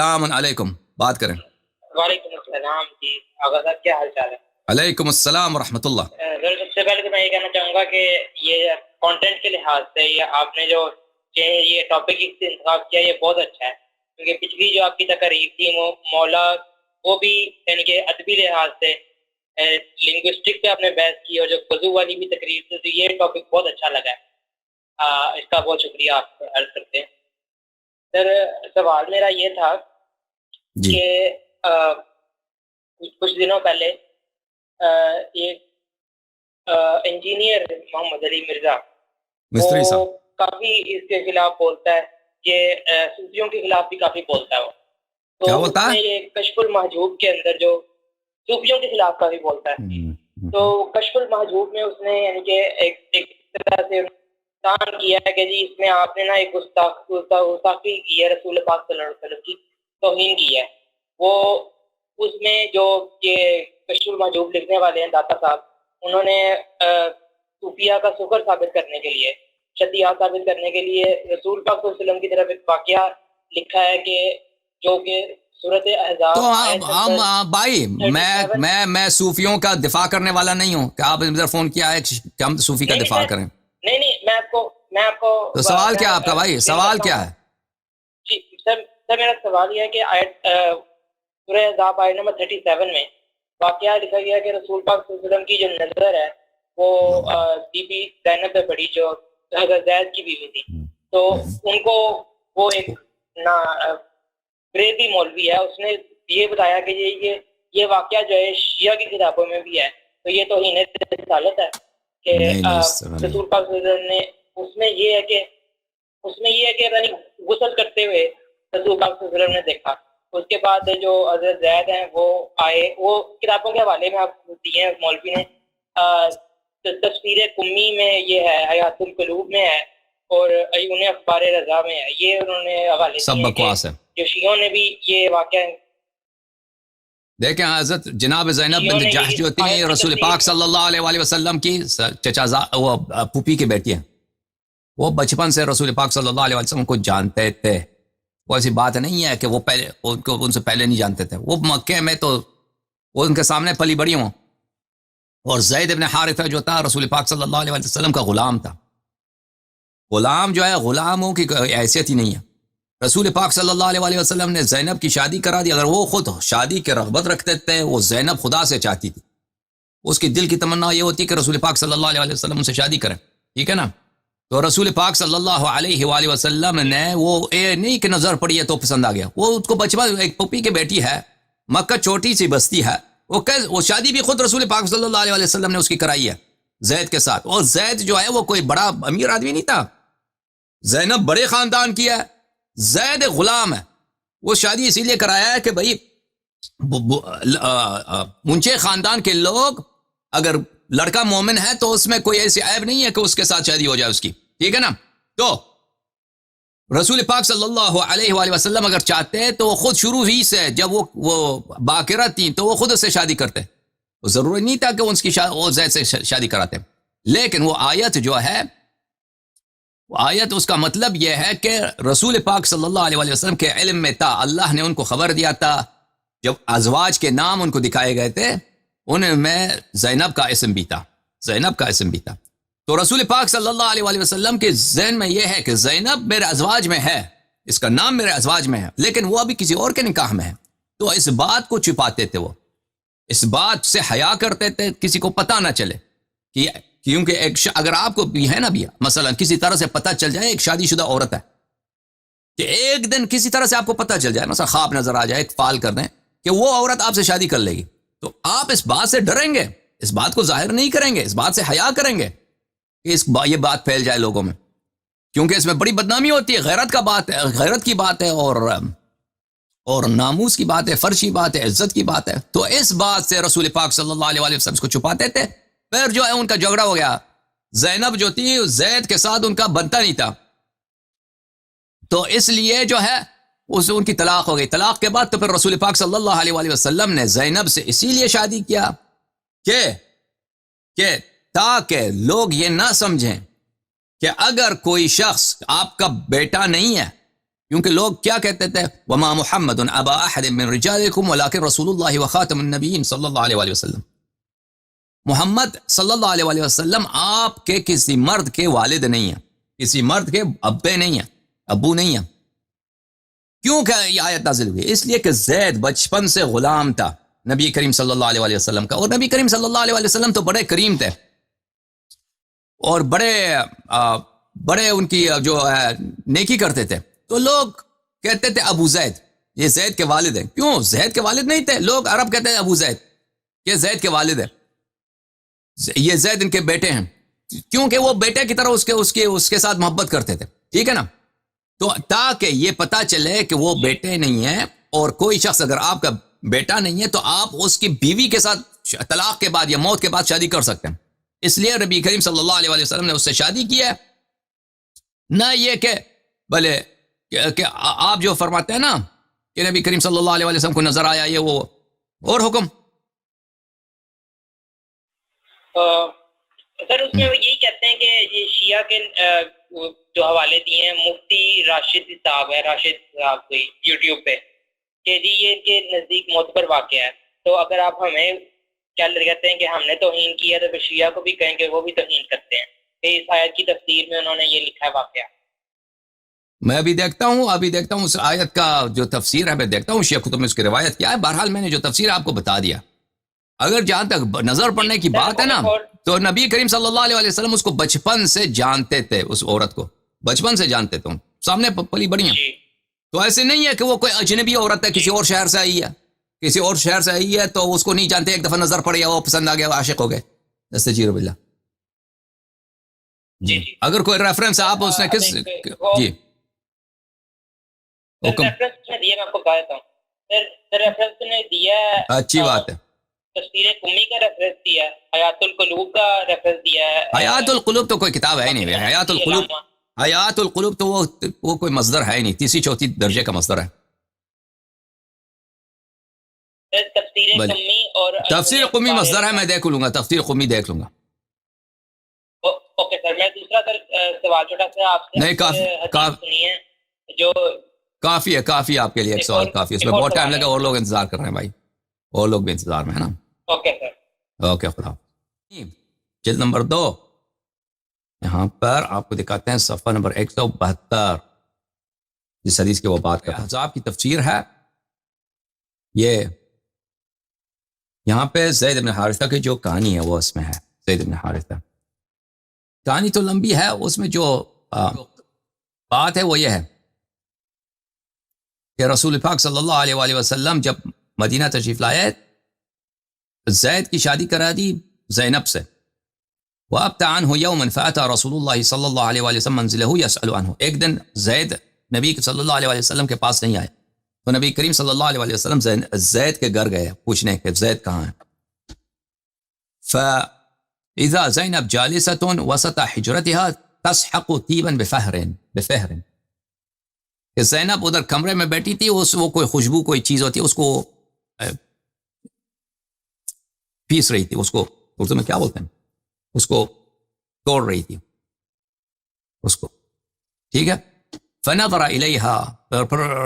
السلام علیکم، بات کریں۔ وعلیکم السلام جی آغا صاحب، کیا حال چال ہے؟ علیکم السلام ورحمۃ اللہ۔ سب سے پہلے تو میں یہ کہنا چاہوں گا کہ یہ کانٹینٹ کے لحاظ سے یہ آپ نے جو یہ ٹاپک انتخاب کیا یہ بہت اچھا ہے، کیونکہ پچھلی جو آپ کی تقریر تھی مولا وہ بھی یعنی کہ ادبی لحاظ سے لنگوسٹک پہ آپ نے بحث کی، اور جو وضو والی بھی تقریر تھی، تو یہ ٹاپک بہت اچھا لگا ہے، اس کا بہت شکریہ آپ عرض کرتے ہیں۔ سر سوال میرا یہ تھا جی کہ کچھ دنوں پہلے ایک انجینئر محمد علی مرزا مستری وہ صاحب کافی اس کے خلاف بولتا ہے کہ صوفیوں کے خلاف بھی کافی بولتا ہے وہ، کیا تو بولتا اس ہے؟ میں یہ کشف المحجوب کے اندر جو صوفیوں کے خلاف کافی بولتا ہے، تو کشف المحجوب میں اس نے یعنی کہ ایک طرح سے تان کیا ہے کہ جی اس میں آپ نے نا ایک گستاخی کی ہے، رسول پاک صلی اللہ علیہ وسلم کی توہین کی ہے۔ وہ اس میں جو یہ کشف المحجوب لکھنے والے ہیں داتا صاحب، انہوں نے صوفیہ کا سکر ثابت کرنے کے لیے، شتیات ثابت کرنے کے لیے رسول پاک صلی اللہ علیہ وسلم کی طرف ایک واقعہ لکھا ہے کہ جو کہ صورت احزاب تو آیت نمبر بھائی 37 میں صوفیوں کا دفاع کرنے والا نہیں ہوں کہ آپ ادھر فون کیا ہے کہ ہم صوفی کا دفاع کریں۔ نہیں میں آپ کو تو سوال کیا آپ کا بھائی، سوال کیا ہے؟ جی سر میرا سوال یہ ہے کہ آیت سورہ احزاب آیت نمبر 37 میں واقعہ لکھا گیا کہ رسول پاک صلی اللہ علیہ وسلم کی جو نظر ہے وہ بی بی زینب پہ پڑی جو حضرت زید کی بیوی تھی، تو ان کو وہ ایک بریدی مولوی ہے، اس نے یہ بتایا کہ یہ واقعہ جو ہے شیعہ کی کتابوں میں بھی ہے، تو یہ توہین رسالت ہے کہ رسول پاک صلی اللہ علیہ وسلم نے اس میں یہ ہے کہ یعنی غسل کرتے ہوئے رسول پاک صلی اللہ علیہ وسلم نے دیکھا۔ اس کے بعد جو حضرت زید ہیں وہ آئے، وہ کتابوں کے حوالے میں آپ دیے ہیں مولوی نے، تصویر کمی میں یہ ہے، حیات القلوب میں ہے، اور انہیں اخبار رضا میں ہے، یہ انہوں نے حوالے سب دیے بکواس ہے۔ جو شیعوں نے بھی یہ واقعہ دیکھیں حضرت جناب زینب بنت جحش جو تھی رسول پاک صلی اللہ علیہ وآلہ وسلم کی وہ پھوپھی کی بیٹی ہیں، وہ بچپن سے رسول پاک صلی اللہ علیہ وسلم کو جانتے تھے، وہ ایسی بات نہیں ہے کہ وہ پہلے ان سے پہلے نہیں جانتے تھے، وہ مکے میں تو وہ ان کے سامنے پلی بڑی ہوں، اور زید بن حارثہ جو تھا رسول پاک صلی اللہ علیہ وسلم کا غلام تھا۔ غلام جو ہے غلاموں کی کوئی حیثیت ہی نہیں ہے۔ رسول پاک صلی اللہ علیہ وسلم نے زینب کی شادی کرا دی، اگر وہ خود شادی کے رغبت رکھتے تھے، وہ زینب خدا سے چاہتی تھی، اس کی دل کی تمنا یہ ہوتی کہ رسول پاک صلی اللہ علیہ وسلم سے شادی کریں، ٹھیک ہے نا؟ تو رسول پاک صلی اللہ علیہ وآلہ وسلم نے وہ نہیں کہ نظر پڑی ہے تو پسند آ گیا، وہ اس کو بچپن ایک پپی کی بیٹی ہے، مکہ چھوٹی سی بستی ہے، وہ شادی بھی خود رسول پاک صلی اللہ علیہ وسلم نے اس کی کرائی ہے زید کے ساتھ، اور زید جو ہے وہ کوئی بڑا امیر آدمی نہیں تھا، زینب بڑے خاندان کی ہے، زید غلام ہے، وہ شادی اسی لیے کرایا ہے کہ بھئی اونچے خاندان کے لوگ اگر لڑکا مومن ہے تو اس میں کوئی ایسی عیب نہیں ہے کہ اس کے ساتھ شادی ہو جائے اس کی، ٹھیک ہے نا؟ تو رسول پاک صلی اللہ علیہ وآلہ وسلم اگر چاہتے تو وہ خود شروع ہی سے جب وہ باکرہ تھیں تو وہ خود سے شادی کرتے، ضروری نہیں تھا کہ ان کی وہ زید سے شادی کراتے، لیکن وہ آیت جو ہے آیت اس کا مطلب یہ ہے کہ رسول پاک صلی اللہ علیہ وسلم کے علم میں تھا، اللہ نے ان کو خبر دیا تھا، جب ازواج کے نام ان کو دکھائے گئے تھے ان میں زینب کا اسم بھی تھا، تو رسول پاک صلی اللہ علیہ وسلم کے ذہن میں یہ ہے کہ زینب میرے ازواج میں ہے، اس کا نام میرے ازواج میں ہے، لیکن وہ ابھی کسی اور کے نکاح میں ہے، تو اس بات کو چھپاتے تھے، وہ اس بات سے حیا کرتے تھے کسی کو پتہ نہ چلے، کیونکہ اگر آپ کو بھی ہے نا بھی مثلا کسی طرح سے پتہ چل جائے ایک شادی شدہ عورت ہے، کہ ایک دن کسی طرح سے آپ کو پتہ چل جائے، مثلا خواب نظر آ جائے، ایک فال کر دیں کہ وہ عورت آپ سے شادی کر لے گی، تو آپ اس بات سے ڈریں گے، اس بات کو ظاہر نہیں کریں گے، اس بات سے حیا کریں گے کہ یہ بات پھیل جائے لوگوں میں، کیونکہ اس میں بڑی بدنامی ہوتی ہے، غیرت کی بات ہے اور ناموس کی بات ہے، فرض کی بات ہے، عزت کی بات ہے، تو اس بات سے رسول پاک صلی اللہ علیہ وسلم کو چھپاتے تھے۔ پھر جو ہے ان کا جھگڑا ہو گیا، زینب جو تھی زید کے ساتھ ان کا بنتا نہیں تھا، تو اس لیے جو ہے ان کی طلاق ہو گئی، طلاق کے بعد تو پھر رسول پاک صلی اللہ علیہ وسلم نے زینب سے اسی لیے شادی کیا کہ تاکہ لوگ یہ نہ سمجھیں کہ اگر کوئی شخص آپ کا بیٹا نہیں ہے، کیونکہ لوگ کیا کہتے تھے وما محمد ابا احد من رجالکم ولکن رسول اللہ وخاتم النبیین صلی اللہ علیہ وآلہ وسلم، محمد صلی اللہ علیہ وآلہ وسلم آپ کے کسی مرد کے والد نہیں ہیں، کسی مرد کے ابے نہیں ہیں، ابو نہیں ہیں۔ کیوں کہ یہ آیت نازل ہوئی؟ اس لیے کہ زید بچپن سے غلام تھا نبی کریم صلی اللہ علیہ وآلہ وسلم کا، اور نبی کریم صلی اللہ علیہ وآلہ وسلم تو بڑے کریم تھے اور بڑے ان کی جو نیکی کرتے تھے، تو لوگ کہتے تھے ابو زید، یہ زید کے والد ہیں۔ کیوں؟ زید کے والد نہیں تھے، لوگ عرب کہتے ہیں ابو زید، یہ زید کے والد ہے، یہ زید ان کے بیٹے ہیں، کیونکہ وہ بیٹے کی طرح اس کے ساتھ محبت کرتے تھے، ٹھیک ہے نا؟ تو تاکہ یہ پتا چلے کہ وہ بیٹے نہیں ہیں، اور کوئی شخص اگر آپ کا بیٹا نہیں ہے تو آپ اس کی بیوی کے ساتھ طلاق کے بعد یا موت کے بعد شادی کر سکتے ہیں۔ اس لیے نبی کریم صلی اللہ علیہ وآلہ وسلم نے اس سے شادی کی ہے، نہ یہ کہ بھلے کہ آپ جو فرماتے ہیں نا کہ نبی کریم صلی اللہ علیہ وآلہ وسلم کو نظر آیا یہ وہ اور حکم۔ سر اس میں وہ یہی کہتے ہیں کہ یہ شیعہ کے جو حوالے دیے ہیں مفتی راشد صاحب ہے، راشد صاحب کوئی یوٹیوب پہ، کہ جی یہ ان کے نزدیک معتبر واقعہ ہے، تو اگر آپ ہمیں کیا کہتے ہیں کہ ہم نے توہین کیا تو پھر شیعہ کو بھی کہیں کہ وہ بھی توہین کرتے ہیں، کہ اس آیت کی تفسیر میں انہوں نے یہ لکھا ہے واقعہ۔ میں ابھی دیکھتا ہوں اس آیت کا جو تفسیر ہے، میں دیکھتا ہوں شیعہ کتب میں اس کی روایت کیا ہے۔ بہرحال میں نے جو تفسیر آپ کو بتا دیا۔ اگر جہاں تک نظر پڑنے کی بات ہے نا، تو نبی کریم صلی اللہ علیہ وسلم اس کو بچپن سے جانتے تھے، اس عورت کو بچپن سے جانتے تھے، سامنے پلی بڑی ہیں۔ تو ایسے نہیں ہے کہ وہ کوئی اجنبی عورت ہے، کسی اور شہر سے آئی ہے، کسی اور شہر سے آئی ہے تو اس کو نہیں جانتے، ایک دفعہ نظر پڑ گیا، وہ پسند آ گیا، وہ عاشق ہو گئے، استغفر باللہ۔ جی اگر کوئی ریفرنس آپ اس نے کس جی حکم ریفرنس میں دیا، میں آپ کو بتا دیتا ہوں سر، ریفرنس نے دیا ہے، اچھی بات ہے، تفسیر قمی کا ریفرنس دیا ہے، حیات القلوب کا ریفرنس دیا ہے۔ حیات القلوب تو کوئی کتاب ہے ہی نہیں، حیات القلوب تو وہ کوئی مصدر ہے ہی نہیں، تیسری چوتھی درجے کا مصدر ہے۔ تفسیر قمی اور تفسیر قمی مصدر ہے، میں دیکھ لوں گا، تفسیر قمی دیکھ لوں گا۔ اوکے سر، میں دوسرا سوال چھوٹا سا آپ سے نہیں، سنیے جو کافی ہے، کافی آپ کے لیے ایک سوال کافی ہے، اس میں بہت ٹائم لگا، اور لوگ انتظار کر رہے ہیں بھائی، اور لوگ بھی انتظار میں ہے نا۔ اوکے سر، اوکے، خدا۔ جلد نمبر 2 یہاں پر آپ کو دکھاتے ہیں صفحہ نمبر 172، جس حدیث کے وہ بات کرتے ہیں، احزاب کی تفسیر ہے یہ۔ یہاں پہ زید بن حارثہ کی جو کہانی ہے وہ اس میں ہے، زید بن حارثہ کہانی تو لمبی ہے، اس میں جو بات ہے وہ یہ ہے کہ رسول پاک صلی اللہ علیہ وآلہ وسلم جب مدینہ تشریف لائے، زید کی شادی کرا دی زینب سے، وابتع عنہ یوما فاتى رسول اللہ صلی اللہ علیہ وآلہ وسلم منزلہ یسأل عنہ، ایک دن زید نبی صلی اللہ علیہ وآلہ وسلم کے پاس نہیں آئے، تو نبی کریم صلی اللہ علیہ وآلہ وسلم زید کے گھر گئے پوچھنے کہ زید کہاں ہے، فاذا زینب جالسۃ وسط حجرتها تسحق طیبا بفہر، کہ زینب ادھر کمرے میں بیٹھی تھی، وہ کوئی خوشبو کوئی چیز ہوتی ہے اس کو پیس رہی تھی، اس کو اردو میں کیا بولتے ہیں، اس کو توڑ رہی تھی اس کو، ٹھیک ہے۔ فنظر الیہا،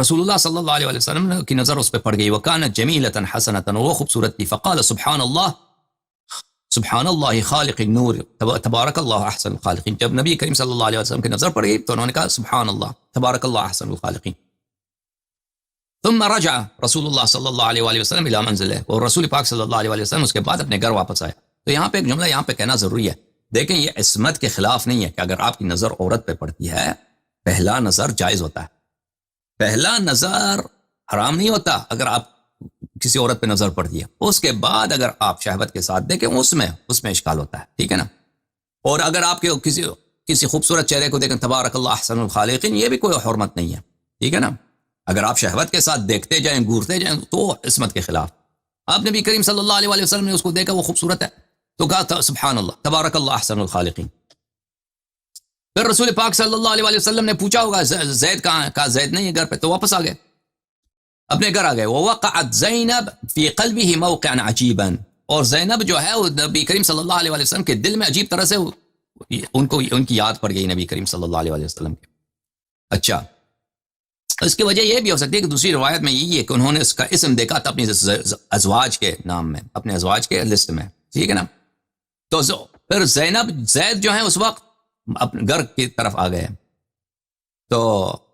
رسول اللہ صلی اللہ علیہ وسلم کی نظر اس پہ پڑ گئی، وکانت جمیلۃ حسنۃ، وہ خوبصورت تھی، فقال سبحان اللہ خالق النور تبارک اللہ احسن الخالقین، جب نبی کریم صلی اللہ علیہ وسلم کی نظر پڑ گئی تو انہوں نے کہا سبحان اللہ تبارک اللہ احسن الخالقین۔ ثم رجع رسول اللہ صلی اللہ علیہ وآلہ وسلم الى منزلہ، اور رسول پاک صلی اللہ علیہ وآلہ وسلم اس کے بعد اپنے گھر واپس آیا۔ تو یہاں پہ ایک جملہ یہاں پہ کہنا ضروری ہے، دیکھیں یہ عصمت کے خلاف نہیں ہے کہ اگر آپ کی نظر عورت پہ پڑتی ہے، پہلا نظر جائز ہوتا ہے، پہلا نظر حرام نہیں ہوتا اگر آپ کسی عورت پہ نظر پڑتی ہے، اس کے بعد اگر آپ شہوت کے ساتھ دیکھیں اس میں اشکال ہوتا ہے، ٹھیک ہے نا۔ اور اگر آپ کے کسی خوبصورت چہرے کو دیکھیں تبارک اللہ احسن الخالقین، یہ بھی کوئی حرمت نہیں ہے، ٹھیک ہے نا۔ اگر آپ شہوت کے ساتھ دیکھتے جائیں گورتے جائیں تو عصمت کے خلاف۔ آپ نبی کریم صلی اللہ علیہ وآلہ وسلم نے اس کو دیکھا وہ خوبصورت ہے تو کہا سبحان اللہ تبارک اللہ احسن الخالقین۔ پھر رسول پاک صلی اللہ علیہ وآلہ وسلم نے پوچھا ہوگا زید کہاں ہے، کہا زید نہیں ہے گھر پہ، تو واپس آ گئے، اپنے گھر آ گئے۔ ووقعت زینب فی قلبہ موقعا عجیبا، اور زینب جو ہے وہ نبی کریم صلی اللہ علیہ وآلہ وسلم کے دل میں عجیب طرح سے ان کی یاد پڑ گئی نبی کریم صلی اللہ علیہ وآلہ وسلم کے۔ اچھا، اس کی وجہ یہ بھی ہو سکتی ہے کہ دوسری روایت میں یہی ہے کہ انہوں نے اس کا اسم دیکھا تھا اپنی ازواج کے نام میں، اپنے ازواج کے لسٹ میں، ٹھیک ہے نا. تو پھر زید جو ہیں اس وقت اپنے گھر کی طرف آ گئے. تو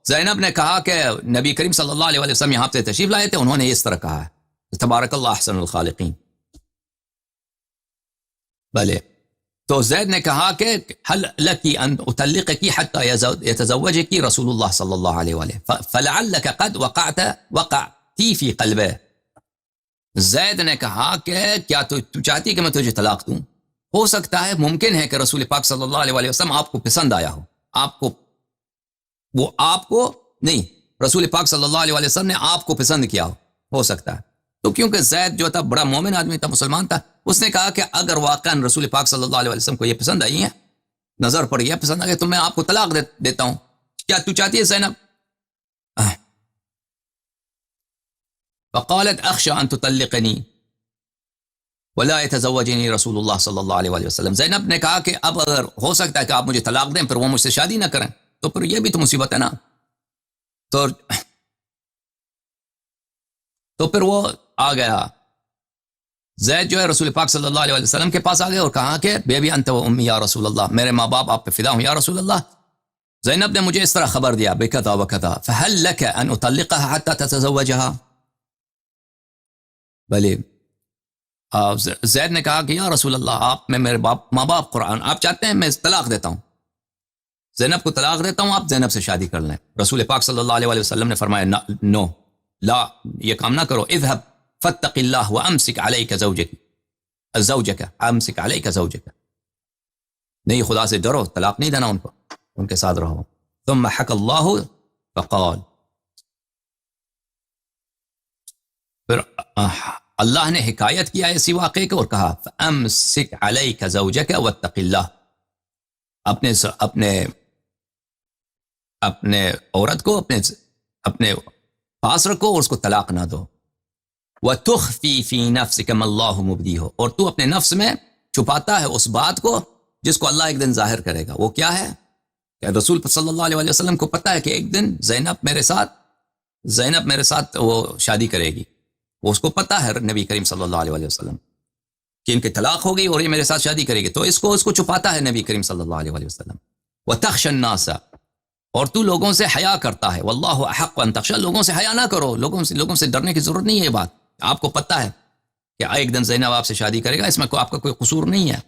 زینب نے کہا کہ نبی کریم صلی اللہ علیہ وسلم یہاں سے تشریف لائے تھے، انہوں نے اس طرح کہا ہے تبارک اللہ احسن الخالقین. بھلے تو زید نے کہا کہ حل لکی ان اطلقکی حتی یتزوجکی رسول اللہ صلی اللہ علیہ وآلہ فلعلک قد وقعتی فی قلبہ. زید نے کہا کہ کیا تو چاہتی کہ میں تجھے طلاق دوں؟ ہو سکتا ہے، ممکن ہے کہ رسول پاک صلی اللہ علیہ وسلم آپ کو پسند آیا ہو، آپ کو نہیں، رسول پاک صلی اللہ علیہ وسلم نے آپ کو پسند کیا ہو سکتا ہے. تو کیونکہ زید جو تھا بڑا مومن آدمی تھا، مسلمان تھا، اس نے کہا کہ اگر واقعا رسول پاک صلی اللہ علیہ وسلم کو یہ پسند آئی ہے، نظر پڑی ہے، پسند آ گئی، تو میں آپ کو طلاق دیتا ہوں. کیا تو چاہتی ہے زینب؟ فقالت اخشى ان تطلقنی ولا يتزوجني رسول اللہ صلی اللہ علیہ وسلم. زینب نے کہا کہ اب اگر ہو سکتا ہے کہ آپ مجھے طلاق دیں پھر وہ مجھ سے شادی نہ کریں، تو پھر یہ بھی تو مصیبت ہے نا. تو پھر وہ آ گیا، زید جو ہے رسول پاک صلی اللہ علیہ وسلم کے پاس آ گئے اور کہا کہ بیبی انت و امی یا رسول اللہ، میرے ماں باپ آپ پہ فدا ہوں یا رسول اللہ. زینب نے مجھے اس طرح خبر دیا بکذا وکذا فهل لك ان اطلقها حتى تتزوجها. بھلے زید نے کہا کہ یا رسول اللہ، آپ میں میرے ماں باپ قرآن، آپ چاہتے ہیں میں طلاق دیتا ہوں، زینب کو طلاق دیتا ہوں، آپ زینب سے شادی کر لیں. رسول پاک صلی اللہ علیہ وسلم نے فرمایا نو، لا، یہ کام نہ کرو. اذهب فاتق اللہ وامسک علیک زوجک، امسک علیک زوجک، نہیں، خدا سے ڈرو، طلاق نہیں دینا ان کو، ان کے ساتھ رہو. ثم حق اللہ فقال، پھر اللہ نے حکایت کیا اسی واقعے کو اور کہا فامسک علیک زوجک واتق اللہ، اپنے عورت کو اپنے پاس رکھو اور اس کو طلاق نہ دو. وَتُخْفِي فِي نَفْسِكَ مَا اللَّهُ مُبْدِيهُ، اور تو اپنے نفس میں چھپاتا ہے اس بات کو جس کو اللہ ایک دن ظاہر کرے گا. وہ کیا ہے کہ رسول صلی اللہ علیہ وسلم کو پتہ ہے کہ ایک دن زینب میرے ساتھ وہ شادی کرے گی. وہ اس کو پتہ ہے نبی کریم صلی اللہ علیہ وسلم کہ ان کی طلاق ہو گئی اور یہ میرے ساتھ شادی کرے گی، تو اس کو چھپاتا ہے نبی کریم صلی اللہ علیہ وسلم. وَتَخْشَى النَّاسَ، اور تو لوگوں سے حیا کرتا ہے. واللہ احق ان تخشى، لوگوں سے حیا نہ کرو، لوگوں سے ڈرنے کی ضرورت نہیں ہے. یہ بات آپ کو پتہ ہے کہ ایک دن زینب آپ سے شادی کرے گا، اس میں آپ کا کوئی قصور نہیں ہے.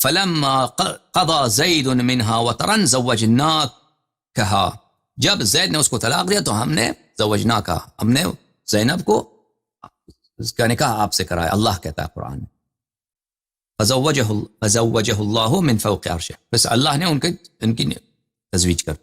فلما قضى زید منها وطرا زوجناکها، جب زید نے اس کو طلاق دیا تو ہم نے ہم نے زینب کو اس کا نکاح آپ سے کرایا. اللہ کہتا ہے قرآن میں فزوجہ اللہ من فوق عرشہ، بس اللہ نے ان کی تزویج کر